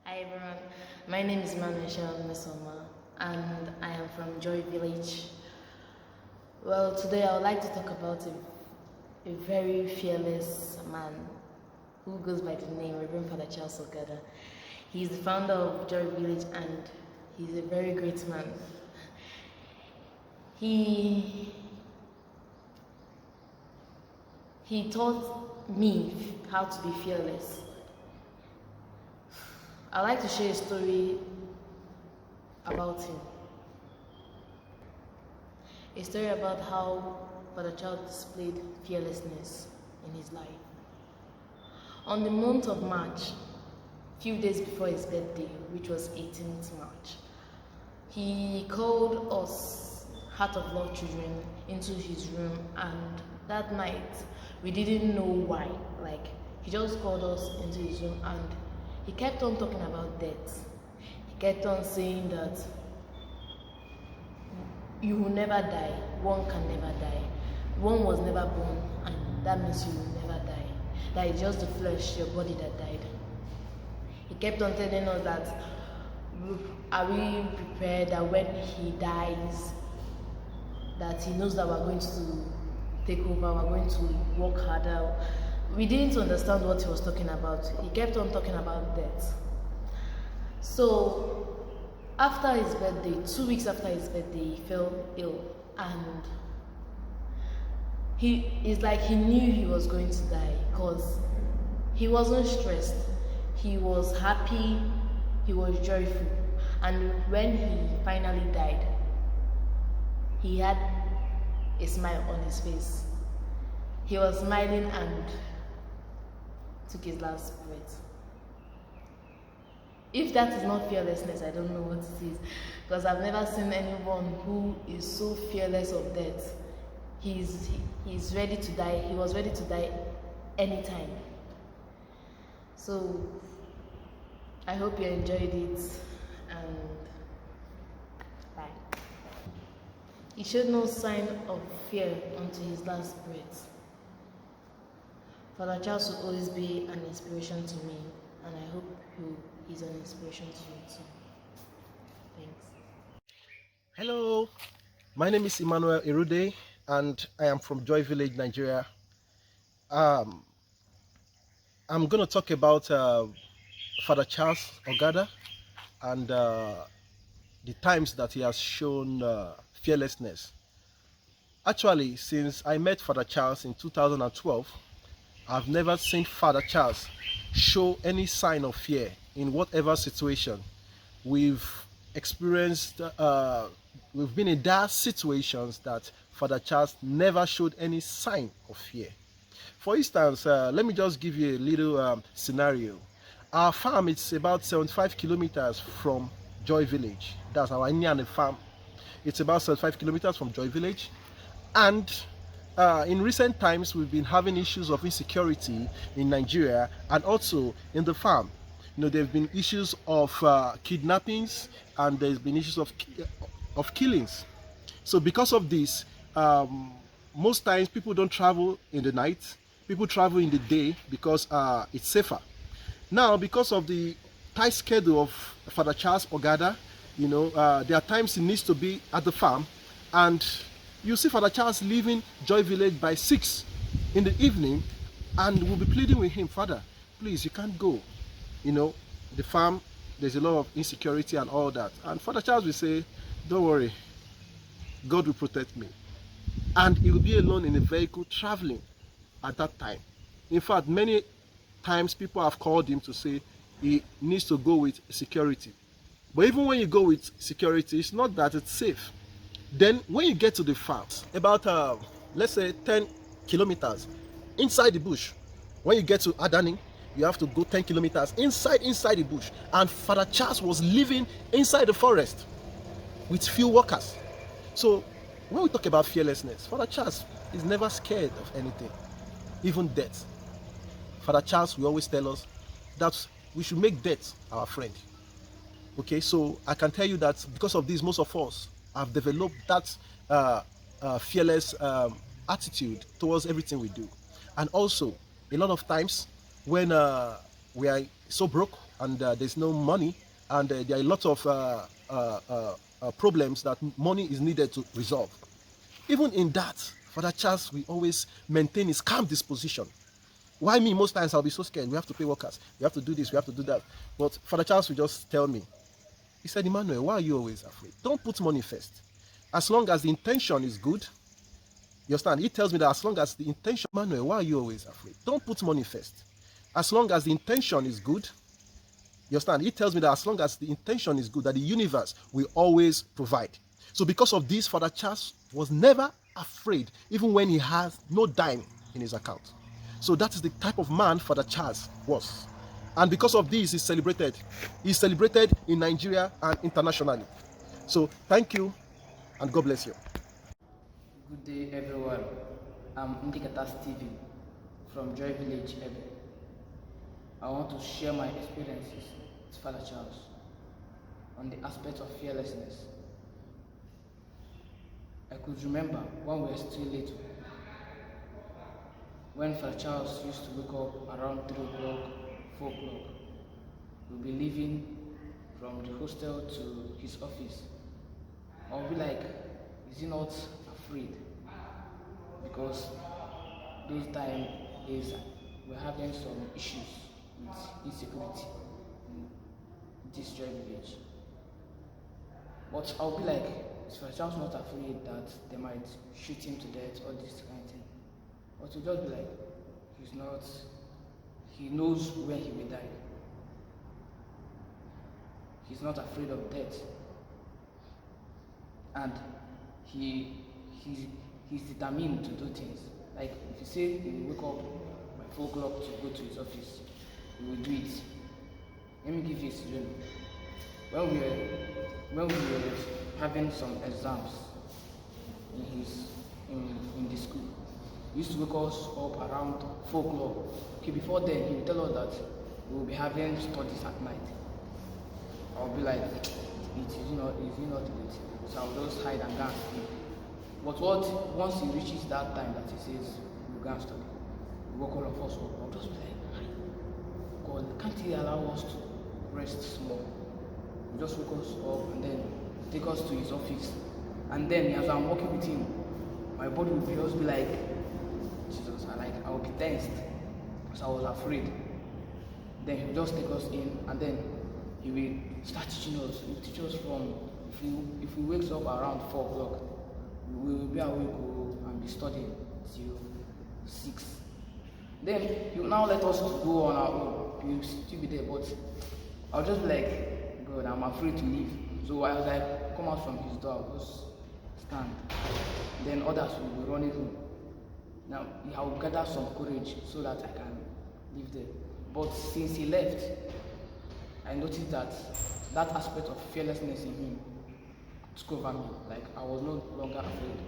Hi everyone, my name is Mesoma and I am from Joy Village. Well, today I would like to talk about a very fearless man who goes by the name Reverend Father Charles Ogada. He's the founder of Joy Village and he's a very great man. He taught me how to be fearless. I'd like to share a story about him. A story about how Father Charles displayed fearlessness in his life. On the month of March, few days before his birthday, which was 18th March, he called us Heart of Love children into his room, and that night we didn't know why. Like, he just called us into his room and he kept on talking about death. He kept on saying that you will never die, one can never die, one was never born, and that means you will never die. That is just the flesh, your body that died. He kept on telling us that, are we prepared that when he dies, that he knows that we're going to take over, we're going to work harder. We didn't understand what he was talking about. He kept on talking about death. So after his birthday, 2 weeks after his birthday, he fell ill, and it's like he knew he was going to die because he wasn't stressed. He was happy, he was joyful, and when he finally died, he had a smile on his face. He was smiling and took his last breath. If that is not fearlessness, I don't know what it is, because I've never seen anyone who is so fearless of death. He's ready to die. He was ready to die anytime. So I hope you enjoyed it, and bye. He showed no sign of fear until his last breath. Father Charles will always be an inspiration to me, and I hope he's an inspiration to you too. Thanks. Hello, my name is Emmanuel Erude, and I am from Joy Village, Nigeria. I'm going to talk about Father Charles Ogada and the times that he has shown fearlessness. Actually, since I met Father Charles in 2012, I've never seen Father Charles show any sign of fear in whatever situation. We've experienced, we've been in dire situations that Father Charles never showed any sign of fear. For instance, let me just give you a little scenario. Our farm is about 75 kilometers from Joy Village. That's our Indian farm. It's about 75 kilometers from Joy Village. And in recent times, we've been having issues of insecurity in Nigeria and also in the farm. You know, there have been issues of kidnappings, and there's been issues of killings. So because of this, most times people don't travel in the night. People travel in the day because it's safer. Now, because of the tight schedule of Father Charles Ogada, you know, there are times he needs to be at the farm, and you see Father Charles leaving Joy Village by 6 in the evening, and we'll be pleading with him, Father, please, you can't go. You know, the farm, there's a lot of insecurity and all that. And Father Charles will say, don't worry, God will protect me. And he will be alone in a vehicle traveling at that time. In fact, many times people have called him to say he needs to go with security. But even when you go with security, it's not that it's safe. Then when you get to the farm, about let's say 10 kilometers inside the bush, when you get to Adani, you have to go 10 kilometers inside the bush. And Father Charles was living inside the forest with few workers. So when we talk about fearlessness, Father Charles is never scared of anything, even death. Father Charles will always tell us that we should make death our friend. Okay, so I can tell you that because of this, most of us have developed that fearless attitude towards everything we do. And also, a lot of times when we are so broke, and there's no money, and there are a lot of problems that money is needed to resolve. Even in that, Father Charles will always maintain his calm disposition. Why me? Most times I'll be so scared. We have to pay workers. We have to do this. We have to do that. But Father Charles will just tell me. He said, Emmanuel, why are you always afraid? Don't put money first. As long as the intention is good, you understand? He tells me that as long as the intention, Emmanuel, why are you always afraid? Don't put money first. As long as the intention is good, you understand? He tells me that as long as the intention is good, that the universe will always provide. So because of this, Father Charles was never afraid, even when he has no dime in his account. So that is the type of man Father Charles was. And because of this, he's celebrated. He's celebrated in Nigeria and internationally. So thank you, and God bless you. Good day, everyone. I'm Indicata Stephen from Joy Village, Ebe. I want to share my experiences with Father Charles on the aspect of fearlessness. I could remember when we were still little, when Father Charles used to wake up around 3 o'clock, 4 o'clock. We'll be leaving from the hostel to his office. I'll be like, is he not afraid? Because those time is we're having some issues with insecurity in this Joy Village. But I'll be like, is Father Charles not afraid that they might shoot him to death or this kind of thing? But to just be like, he's not, he knows when he will die. He's not afraid of death. And he's determined to do things. Like if you say he will wake up by 4 o'clock to go to his office, he will do it. Let me give you a scenario. When we were having some exams in the school, he used to wake us up around 4 o'clock. Okay, before then he would tell us that we will be having studies at night. I'll be like, is he not late? So I'll just hide and go and sleep. But once he reaches that time that he says we'll go and study, we woke all of us up. I'll just be like, God, can't he allow us to rest small? He just wake us up and then take us to his office. And then as I'm walking with him, my body will just be like, Jesus, I will be tensed. So I was afraid. Then he will just take us in and then he will start teaching us. He will teach us from, if we wake up around 4 o'clock, we will be awake and be studying till 6. Then he will now let us go on our own. We will still be there, but I'll just be like, God, I'm afraid to leave. So I was like, come out from his door, I'll just stand. Then others will be running home. Now I will gather some courage so that I can live there. But since he left, I noticed that aspect of fearlessness in him took over me. Like I was no longer afraid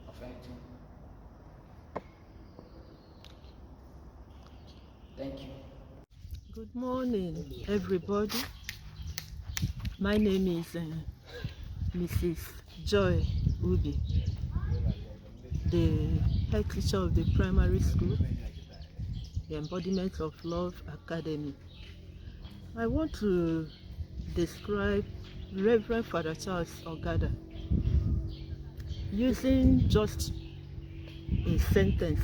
of anything. Thank you. Good morning, everybody. My name is Mrs. Joy Ubi, the head teacher of the primary school, the Embodiment of Love Academy. I want to describe Reverend Father Charles Ogada using just a sentence.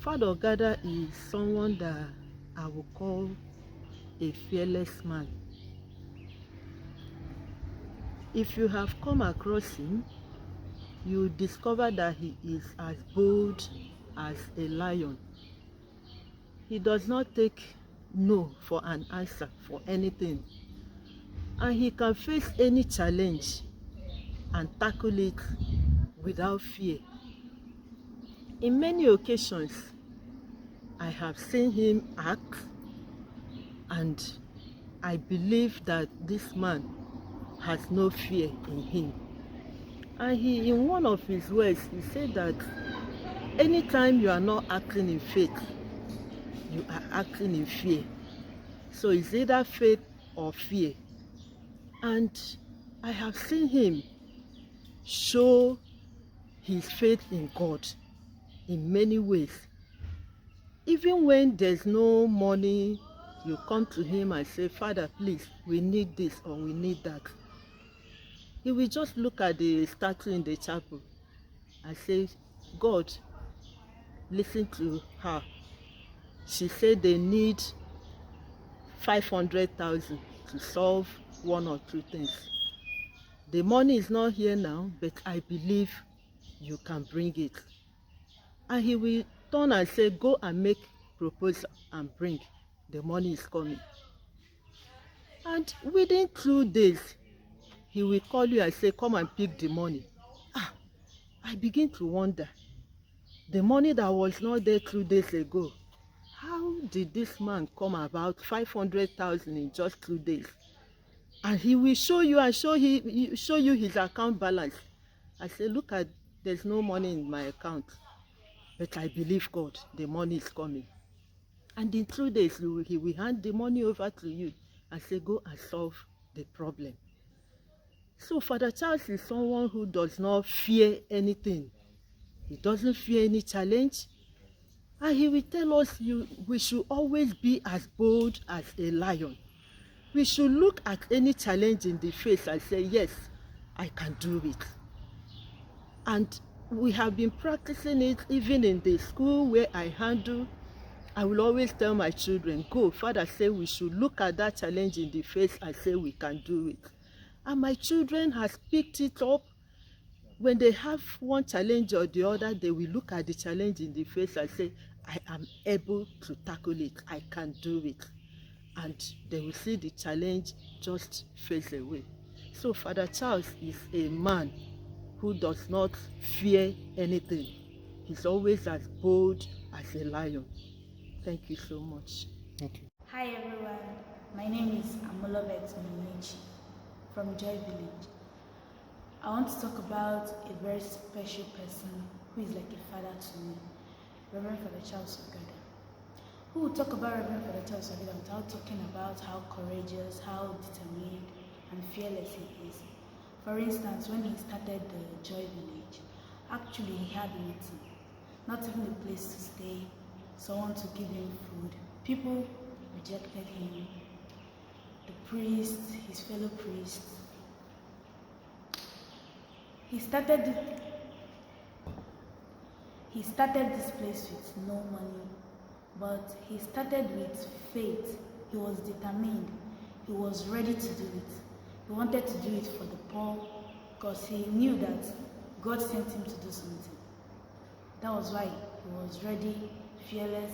Father Ogada is someone that I would call a fearless man. If you have come across him, you discover that he is as bold as a lion. He does not take no for an answer for anything, and he can face any challenge and tackle it without fear. In many occasions, I have seen him act, and I believe that this man has no fear in him. And he, in one of his words, he said that anytime you are not acting in faith, you are acting in fear. So it's either faith or fear. And I have seen him show his faith in God in many ways. Even when there's no money You come to him and say, Father, please, we need this or we need that. He will just look at the statue in the chapel and say, God, listen to her. She said they need 500,000 to solve one or two things. The money is not here now, but I believe you can bring it. And he will turn and say, go and make proposal and bring. The money is coming. And within 2 days, he will call you and say, come and pick the money. I begin to wonder, the money that was not there 2 days ago, how did this man come about 500,000 in just 2 days? And he will show you and show you his account balance. I say, look at, there's no money in my account. But I believe God, the money is coming. And in 2 days, he will hand the money over to you and say, go and solve the problem. So Father Charles is someone who does not fear anything. He doesn't fear any challenge. And he will tell us we should always be as bold as a lion. We should look at any challenge in the face and say, yes, I can do it. And we have been practicing it even in the school where I handle. I will always tell my children, go, Father said we should look at that challenge in the face and say we can do it. And my children has picked it up. When they have one challenge or the other, they will look at the challenge in the face and say, I am able to tackle it. I can do it. And they will see the challenge just face away. So Father Charles is a man who does not fear anything. He's always as bold as a lion. Thank you so much. Thank you. Hi everyone, my name is Amolobet Minichi from Joy Village. I want to talk about a very special person who is like a father to me, Reverend Father Charles Ogada. Who will talk about Reverend Father Charles Ogada without talking about how courageous, how determined and fearless he is. For instance, when he started the Joy Village, actually he had nothing, not even a place to stay, someone to give him food. People rejected him, the priest, his fellow priests. He started this place with no money, but he started with faith. He was determined. He was ready to do it. He wanted to do it for the poor because he knew that God sent him to do something. That was why he was ready, fearless,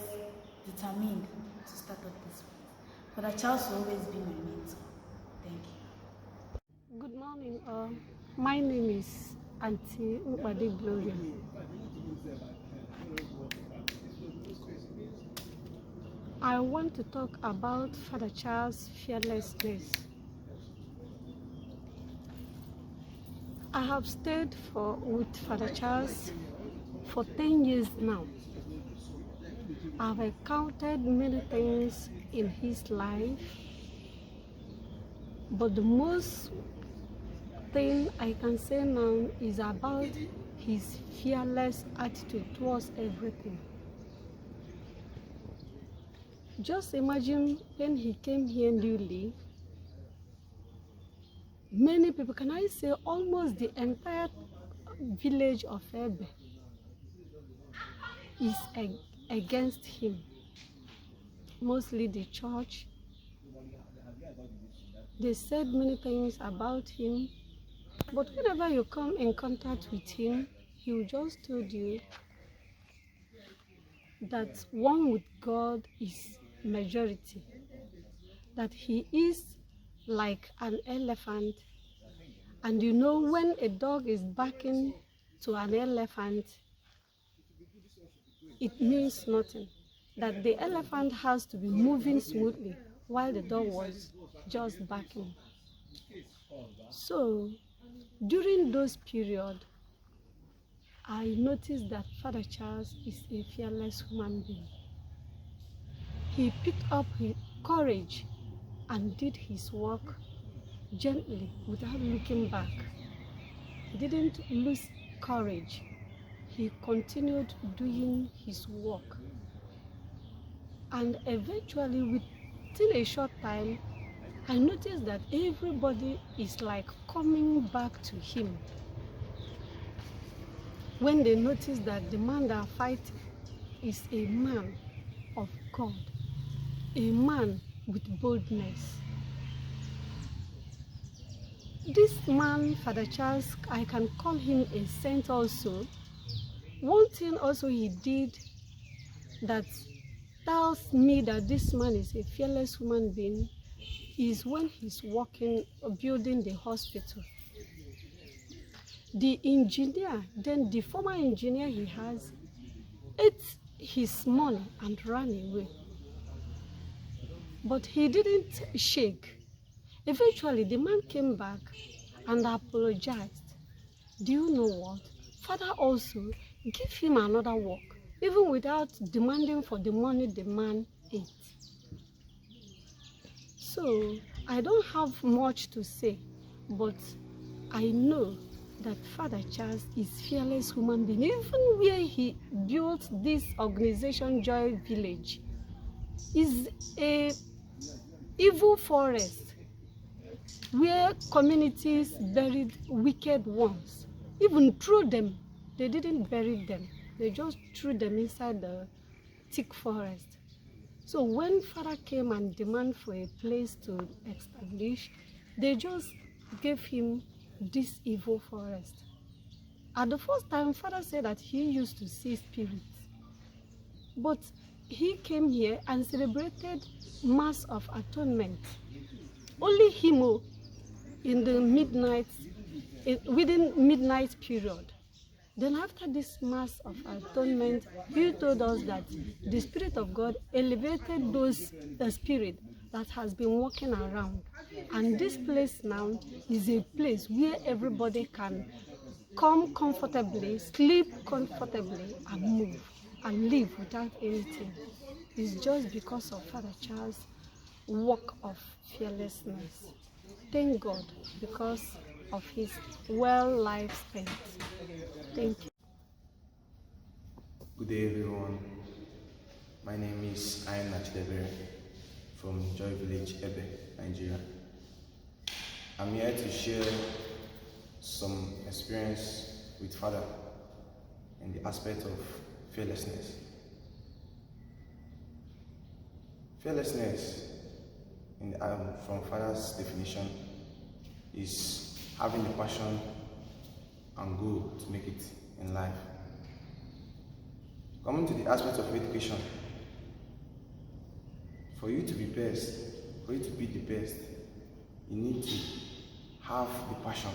determined to start up this place. Father Charles will always be my mentor. Thank you. Good morning. My name is Auntie Ubade Gloria. I want to talk about Father Charles' fearlessness. I have stayed with Father Charles for 10 years now. I've encountered many things in his life, but the most thing I can say now is about his fearless attitude towards everything. Just imagine when he came here newly, many people, can I say almost the entire village of Ebe is against him. Mostly the church. They said many things about him, but whenever you come in contact with him, he will just tell you that one with God is majority, that he is like an elephant, and you know when a dog is barking to an elephant, it means nothing, that the elephant has to be moving smoothly while the dog was just barking. So during those periods, I noticed that Father Charles is a fearless human being. He picked up his courage and did his work gently without looking back. He didn't lose courage. He continued doing his work. And eventually, with within a short time, I noticed that everybody is like coming back to him when they notice that the man that fights is a man of God, a man with boldness. This man, Father Charles, I can call him a saint also. One thing also he did that tells me that this man is a fearless human being is when he's working, building the hospital. The engineer, then the former engineer he has, ate his money and ran away. But he didn't shake. Eventually, the man came back and apologized. Do you know what? Father also gave him another work, even without demanding for the money the man ate. So, I don't have much to say, but I know that Father Charles is fearless human being. Even where he built this organization, Joy Village, is a evil forest where communities buried wicked ones. Even threw them, they didn't bury them. They just threw them inside the thick forest. So when Father came and demanded for a place to establish, they just gave him this evil forest. At the first time, Father said that he used to see spirits. But he came here and celebrated Mass of Atonement. Only him in the midnight, within midnight period. Then after this Mass of Atonement, he told us that the Spirit of God elevated the spirit that has been walking around. And this place now is a place where everybody can come comfortably, sleep comfortably, and move and live without anything. It's just because of Father Charles' work of fearlessness. Thank God because of his well life spent. Thank you. Good day, everyone. My name is Neustrašivost from Joy Village, Ebe, Nigeria. I'm here to share some experience with Father in the aspect of fearlessness. Fearlessness, from Father's definition, is having the passion and goal to make it in life. Coming to the aspect of education, for you to be best, for you to be the best, you need to have the passion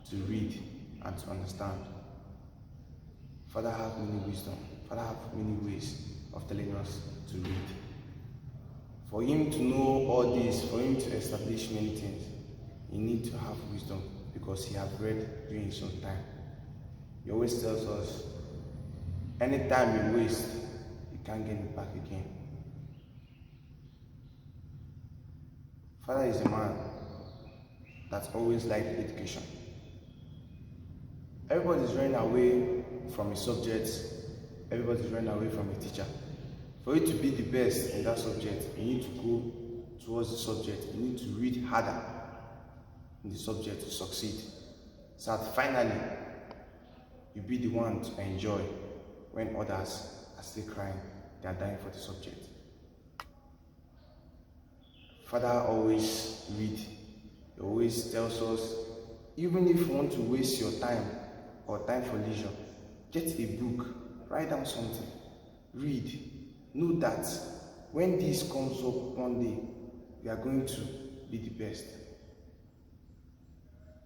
to read and to understand. Father has many wisdom. Father has many ways of telling us to read. For him to know all this, for him to establish many things, you need to have wisdom because he has read during his own time. He always tells us, any time you waste, you can't get it back again. Father is a man that's always liked education. Everybody's running away from a subject. Everybody's running away from a teacher. For you to be the best in that subject, you need to go towards the subject. You need to read harder in the subject to succeed. So that finally, you be the one to enjoy when others are still crying, they are dying for the subject. Father always read. He always tells us, even if you want to waste your time or time for leisure, get a book, write down something, read. Know that when this comes up one day, you are going to be the best.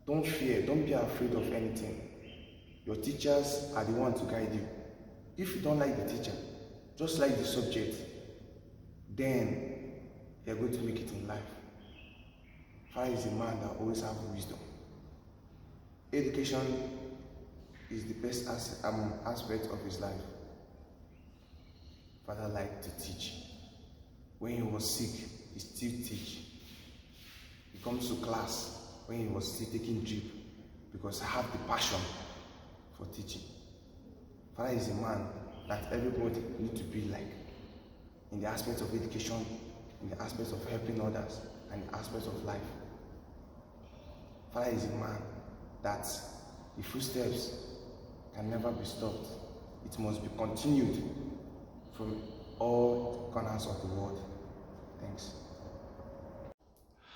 Don't fear, don't be afraid of anything. Your teachers are the ones to guide you. If you don't like the teacher, just like the subject, then you're going to make it in life. Father is a man that always has wisdom. Education is the best aspect of his life. Father liked to teach. When he was sick, he still teach. He comes to class when he was still taking drip because I have the passion for teaching. Father is a man that everybody needs to be like in the aspect of education in the aspects of helping others and the aspects of life. Father is a man that the footsteps can never be stopped. It must be continued from all corners of the world. Thanks.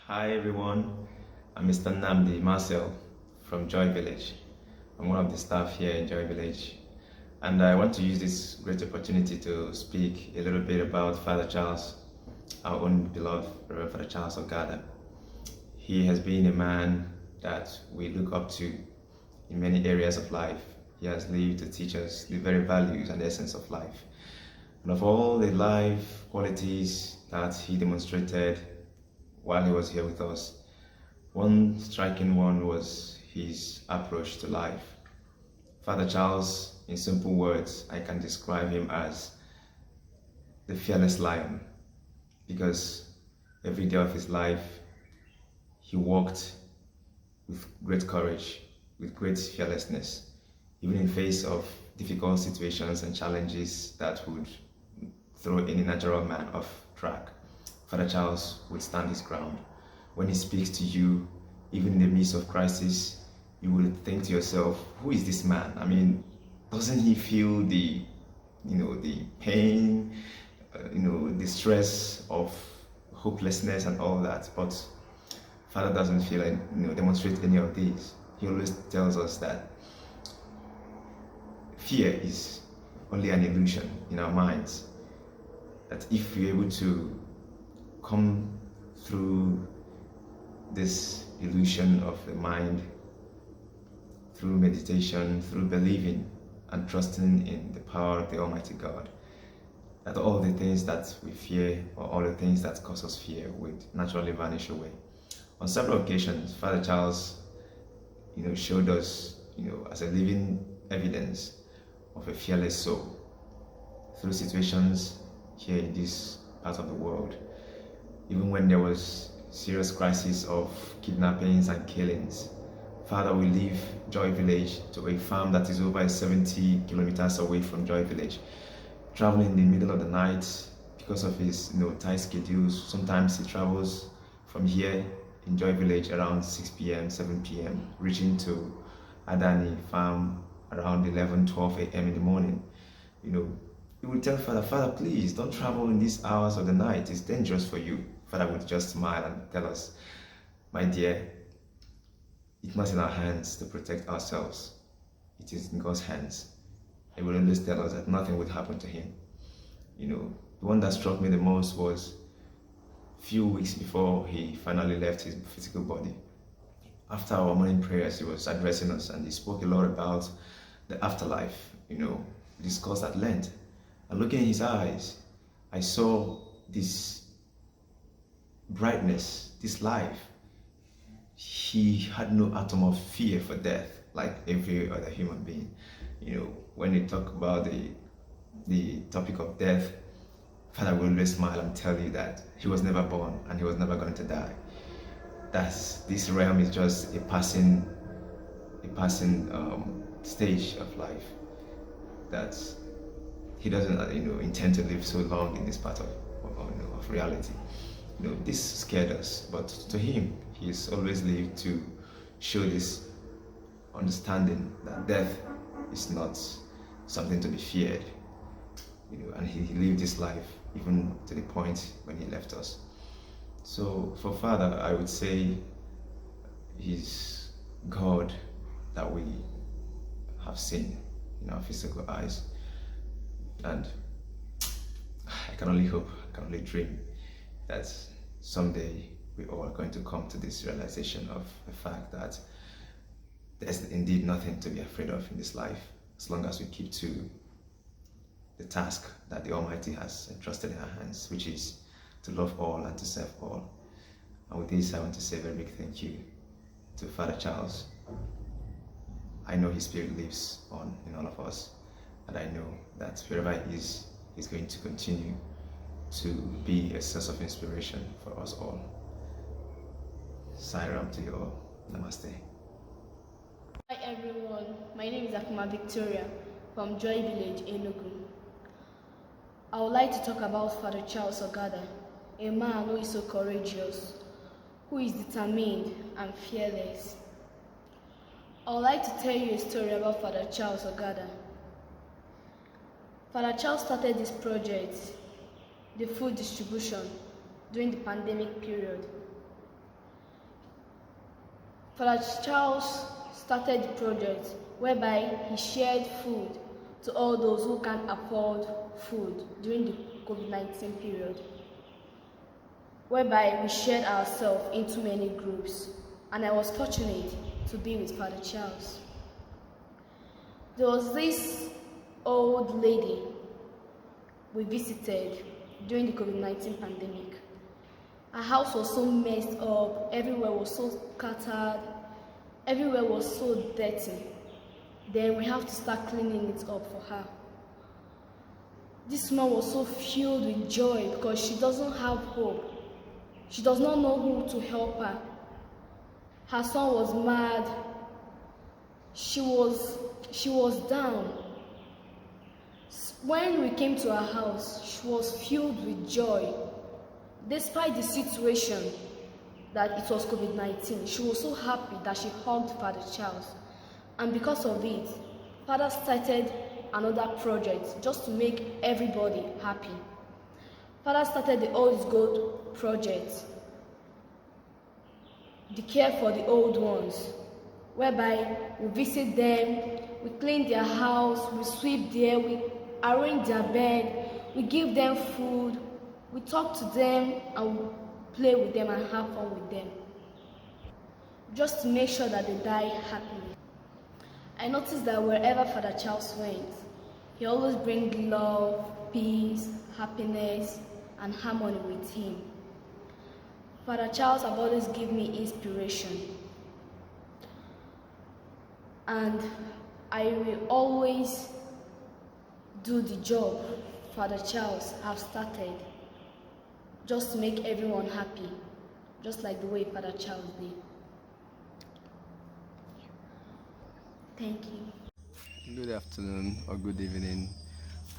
Hi everyone, I'm Mr. Namdi Marcel from Joy Village. I'm one of the staff here in Joy Village, and I want to use this great opportunity to speak a little bit about Father Charles, our own beloved Reverend Father Charles Ogada. He has been a man that we look up to in many areas of life. He has lived to teach us the very values and essence of life. And of all the life qualities that he demonstrated while he was here with us, one striking one was his approach to life. Father Charles, in simple words, I can describe him as the fearless lion, because every day of his life he walked with great courage, with great fearlessness, even in face of difficult situations and challenges that would throw any natural man off track. Father Charles would stand his ground. When he speaks to you, even in the midst of crisis, you will think to yourself, who is this man? I mean, doesn't he feel the pain, the stress of hopelessness and all that? But Father doesn't feel demonstrate any of these. He always tells us that fear is only an illusion in our minds. That if we're able to come through this illusion of the mind, through meditation, through believing and trusting in the power of the Almighty God, that all the things that we fear or all the things that cause us fear would naturally vanish away. On several occasions, Father Charles, showed us, as a living evidence of a fearless soul through situations here in this part of the world. Even when there was serious crisis of kidnappings and killings, Father will leave Joy Village to a farm that is over 70 kilometers away from Joy Village, traveling in the middle of the night because of his tight schedules. Sometimes he travels from here in Joy Village around 6 p.m., 7 p.m., reaching to Adani farm around 11, 12 a.m. in the morning. He would tell Father, Father, please don't travel in these hours of the night. It's dangerous for you. Father would just smile and tell us, my dear, it's not in our hands to protect ourselves. It is in God's hands. He would always tell us that nothing would happen to him. The one that struck me the most was a few weeks before he finally left his physical body. After our morning prayers, he was addressing us and he spoke a lot about the afterlife, discussed at length. And looking in his eyes, I saw this brightness, this life. He had no atom of fear for death, like every other human being. When you talk about the topic of death, Father will always smile and tell you that he was never born and he was never going to die. This realm is just a passing stage of life. That he doesn't intend to live so long in this part of reality. This scared us, but to him, he's always lived to show this understanding that death is not something to be feared. And he lived his life even to the point when he left us. So for Father, I would say he's God that we have seen in our physical eyes. And I can only hope, I can only dream that someday we all are going to come to this realization of the fact that there's indeed nothing to be afraid of in this life, as long as we keep to the task that the Almighty has entrusted in our hands, which is to love all and to serve all. And with this, I want to say a very big thank you to Father Charles. I know his spirit lives on in all of us, and I know that wherever he is, he's going to continue to be a source of inspiration for us all. Sairam to you all. Namaste. Hi everyone, my name is Akuma Victoria from Joy Village, Enugu. I would like to talk about Father Charles Ogada. a man who is so courageous, who is determined and fearless. I would like to tell you a story about Father Charles Ogada. Father Charles started this project, the food distribution, during the pandemic period. Father Charles started the project whereby he shared food to all those who can't afford food during the COVID-19 period, whereby we shared ourselves into many groups, and I was fortunate to be with Father Charles. There was this old lady we visited during the COVID-19 pandemic. Our house was so messed up, everywhere was so scattered, everywhere was so dirty. Then we have to start cleaning it up for her. This woman was so filled with joy because she doesn't have hope. She does not know who to help her. Her son was mad. She was down. When we came to her house, she was filled with joy. Despite the situation that it was COVID-19, she was so happy that she hugged Father Charles. And because of it, Father started another project just to make everybody happy. Father started the Old is Gold project, the care for the old ones, whereby we visit them, we clean their house, we sweep there, we arrange their bed, we give them food, we talk to them and we play with them and have fun with them, just to make sure that they die happily. I noticed that wherever Father Charles went, he always brings love, peace, happiness, and harmony with him. Father Charles have always given me inspiration, and I will always do the job Father Charles have started, just to make everyone happy, just like the way Father Charles did. Thank you. Good afternoon or good evening.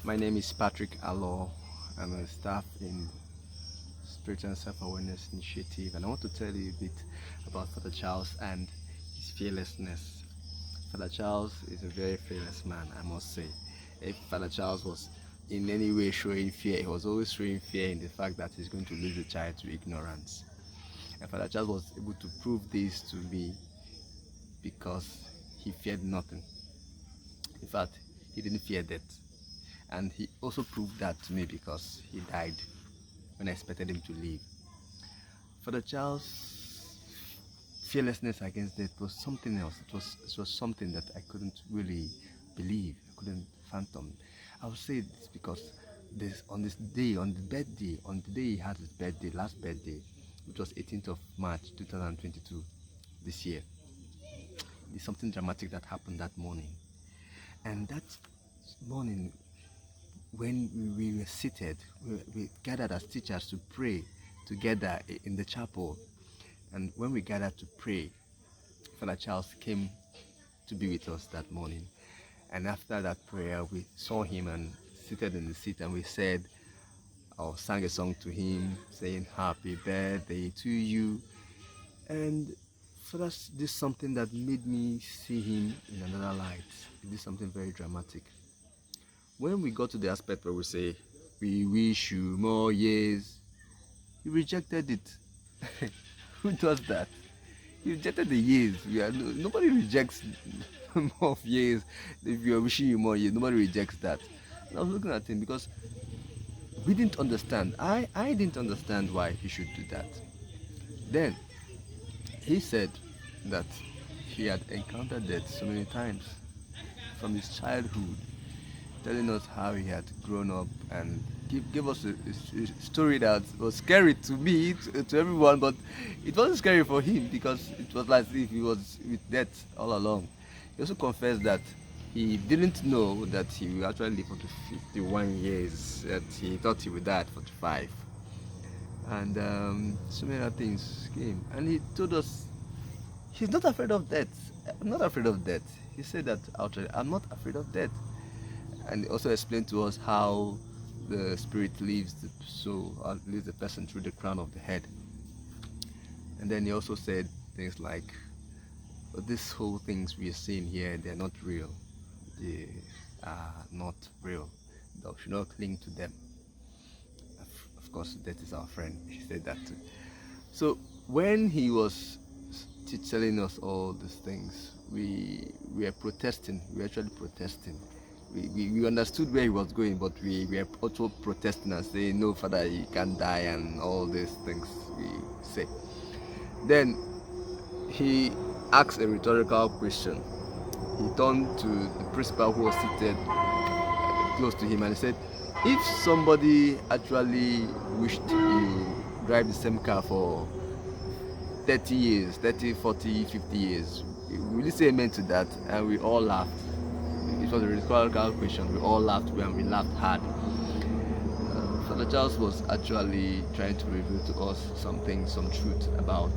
My name is Patrick Alo. I'm a staff in Spiritual and Self-Awareness Initiative, and I want to tell you a bit about Father Charles and his fearlessness. Father Charles is a very fearless man, I must say. If Father Charles was in any way showing fear, he was always showing fear in the fact that he's going to lose the child to ignorance. And Father Charles was able to prove this to me because he feared nothing. In fact, he didn't fear death. And he also proved that to me because he died when I expected him to live. Father Charles' fearlessness against death was something else. It was something that I couldn't really believe, I couldn't fathom. I would say this because on the day he had his birthday, last birthday, which was 18th of March 2022, this year, there's something dramatic that happened that morning. And that morning, when we were seated, we gathered as teachers to pray together in the chapel. And when we gathered to pray, Father Charles came to be with us that morning. And after that prayer, we saw him and seated in the seat, and we said, or sang a song to him, saying, "Happy birthday to you." And so this is something that made me see him in another light. It is something very dramatic. When we got to the aspect where we say, "We wish you more years," he rejected it. Who does that? He rejected the years. Nobody rejects more of years. If you're wishing you more years, nobody rejects that. And I was looking at him because we didn't understand. I didn't understand why he should do that. Then he said that he had encountered death so many times from his childhood, telling us how he had grown up, and gave us a story that was scary to me, to everyone, but it wasn't scary for him because it was like if he was with death all along. He also confessed that he didn't know that he would actually live for 51 years, that he thought he would die at 45. And so many other things came. And he told us he's not afraid of death. I'm not afraid of death. He said that outright, I'm not afraid of death. And he also explained to us how the spirit leaves the soul, or leaves the person through the crown of the head. And then he also said things like, these whole things we are seeing here, they're not real. They are not real. Thou should not cling to them. Of course, that is our friend. He said that too. So when he was telling us all these things, we were protesting. We were actually protesting. We understood where he was going, but we were also protesting and saying, no, Father, you can't die, and all these things we say. Then he asked a rhetorical question. He turned to the principal who was seated close to him and he said, if somebody actually wished you drive the same car for 30 years, 30, 40, 50 years, will you say amen to that? And we all laughed. It was a rhetorical question. We all laughed and we laughed hard. Father Charles was actually trying to reveal to us some truth about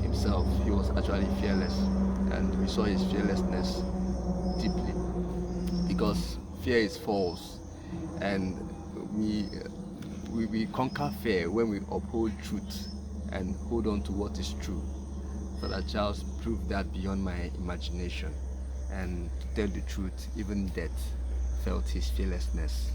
himself. He was actually fearless, and we saw his fearlessness deeply, because fear is false, and we conquer fear when we uphold truth and hold on to what is true. Father Charles proved that beyond my imagination, and to tell the truth, even death felt his fearlessness.